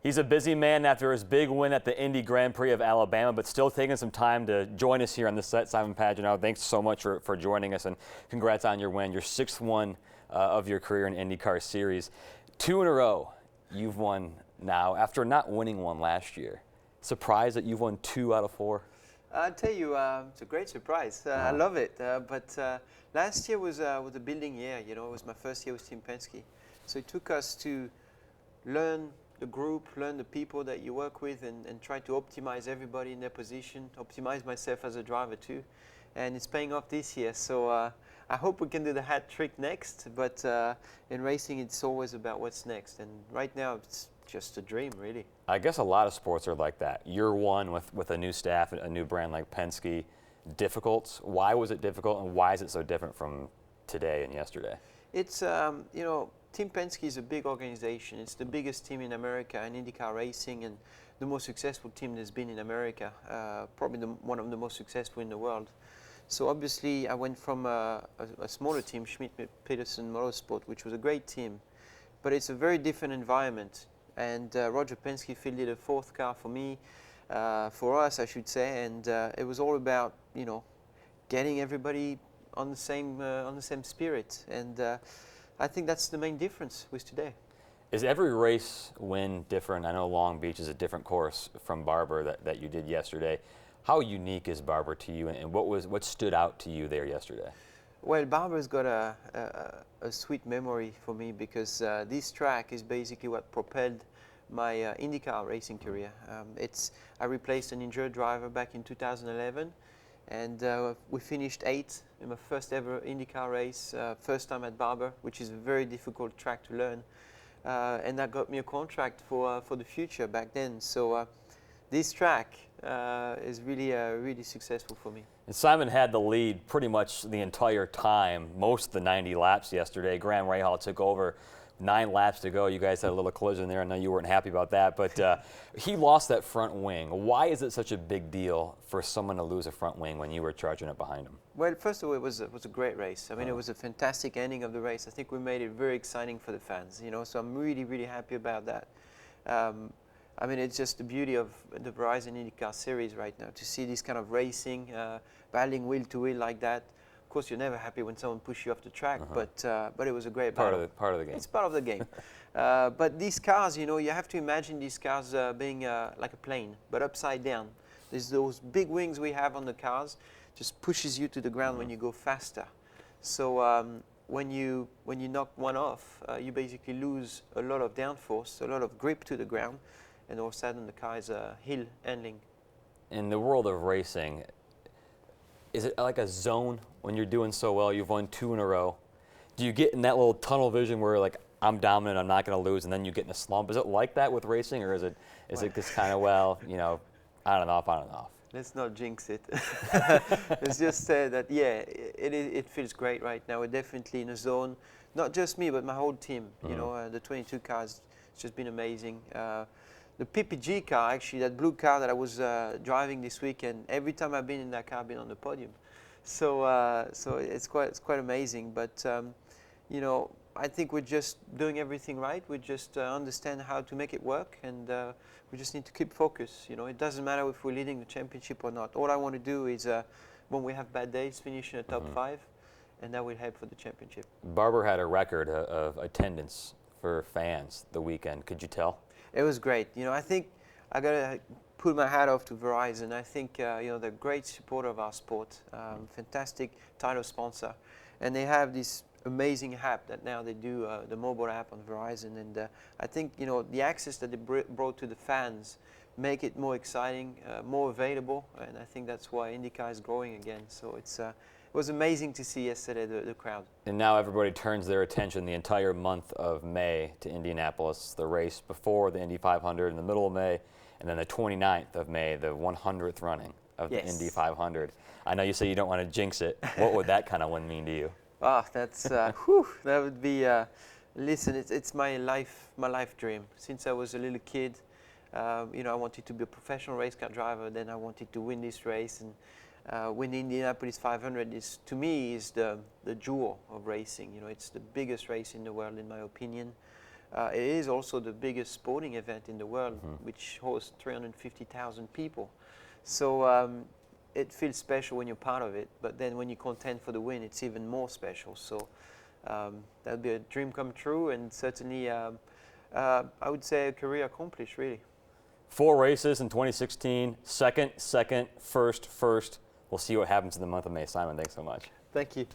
He's a busy man after his big win at the Indy Grand Prix of Alabama, but still taking some time to join us here on the set. Simon Pagenaud, thanks so much for joining us, and congrats on your win, your sixth one of your career in IndyCar Series. 2 in a row you've won now after not winning one last year. Surprised that you've won 2 out of 4? I'll tell you, it's a great surprise. I love it. But last year was a building year. You know, it was my first year with Team Penske. So it took us to learn the group, learn the people that you work with, and try to optimize everybody in their position, optimize myself as a driver too. And it's paying off this year. So I hope we can do the hat trick next. But in racing, it's always about what's next. And right now, it's just a dream, really. I guess a lot of sports are like that. Year one with a new staff, a new brand like Penske, difficult. Why was it difficult, and why is it so different from today and yesterday? It's, you know, Team Penske is a big organization. It's the biggest team in America in IndyCar racing, and the most successful team there's been in America, probably one of the most successful in the world. So obviously I went from a smaller team, Schmidt-Peterson Motorsport, which was a great team, but it's a very different environment. And Roger Penske fielded a 4th car for me, for us I should say, and it was all about, you know, getting everybody on the same spirit. And I think that's the main difference with today. Is every race win different? I know Long Beach is a different course from Barber that you did yesterday. How unique is Barber to you, and what stood out to you there yesterday? Well, Barber's got a sweet memory for me, because this track is basically what propelled my IndyCar racing career. I replaced an injured driver back in 2011, and we finished 8th in my first ever IndyCar race, first time at Barber, which is a very difficult track to learn. And that got me a contract for the future back then. So this track is really successful for me. And Simon had the lead pretty much the entire time, most of the 90 laps yesterday. Graham Rahal took over. 9 laps to go. You guys had a little collision there. I know you weren't happy about that, but he lost that front wing. Why is it such a big deal for someone to lose a front wing when you were charging it behind him? Well, first of all, it was a great race. I mean, it was a fantastic ending of the race. I think we made it very exciting for the fans, you know, so I'm really happy about that. I mean, it's just the beauty of the Verizon IndyCar Series right now, to see this kind of racing, battling wheel to wheel like that. Of course, you're never happy when someone pushes you off the track, but it was a great battle. Part of the game. It's part of the game. But these cars, you know, you have to imagine these cars being like a plane, but upside down. There's those big wings we have on the cars, just pushes you to the ground when you go faster. So when you knock one off, you basically lose a lot of downforce, a lot of grip to the ground, and all of a sudden the car is hill handling. In the world of racing, is it like a zone when you're doing so well? You've won 2 in a row. Do you get in that little tunnel vision where, like, I'm dominant, I'm not going to lose, and then you get in a slump? Is it like that with racing, or is it just kind of, well, you know, on and off, on and off? Let's not jinx it. Let's just say that, yeah, it feels great right now. We're definitely in a zone. Not just me, but my whole team. You know, the 22 cars, it's just been amazing. The PPG car, actually, that blue car that I was driving this weekend, every time I've been in that car, I've been on the podium. So so it's quite amazing. But you know, I think we're just doing everything right. We just understand how to make it work, and we just need to keep focus. You know, it doesn't matter if we're leading the championship or not. All I want to do is, when we have bad days, finish in the top 5, and that will help for the championship. Barber had a record of attendance for fans the weekend. Could you tell? It was great. You know, I think I got to put my hat off to Verizon. I think, you know, they're a great supporter of our sport, fantastic title sponsor. And they have this amazing app that now they do, the mobile app on Verizon. And I think, you know, the access that they brought to the fans make it more exciting, more available. And I think that's why IndyCar is growing again. So it was amazing to see yesterday the crowd. And now everybody turns their attention the entire month of May to Indianapolis, the race before the Indy 500 in the middle of May, and then the 29th of May, the 100th running of the Indy 500. I know you say you don't want to jinx it. What would that kind of one mean to you? Ah, that's, whew, that would be, listen, it's my life dream. Since I was a little kid, you know, I wanted to be a professional race car driver, then I wanted to win this race, and win the Indianapolis 500 is, to me, is the jewel of racing. You know, it's the biggest race in the world, in my opinion. it is also the biggest sporting event in the world, which hosts 350,000 people. So it feels special when you're part of it, but then when you contend for the win, it's even more special. So that'll be a dream come true, and certainly I would say a career accomplished, really. 4 races in 2016, second, first. We'll see what happens in the month of May. Simon, thanks so much. Thank you.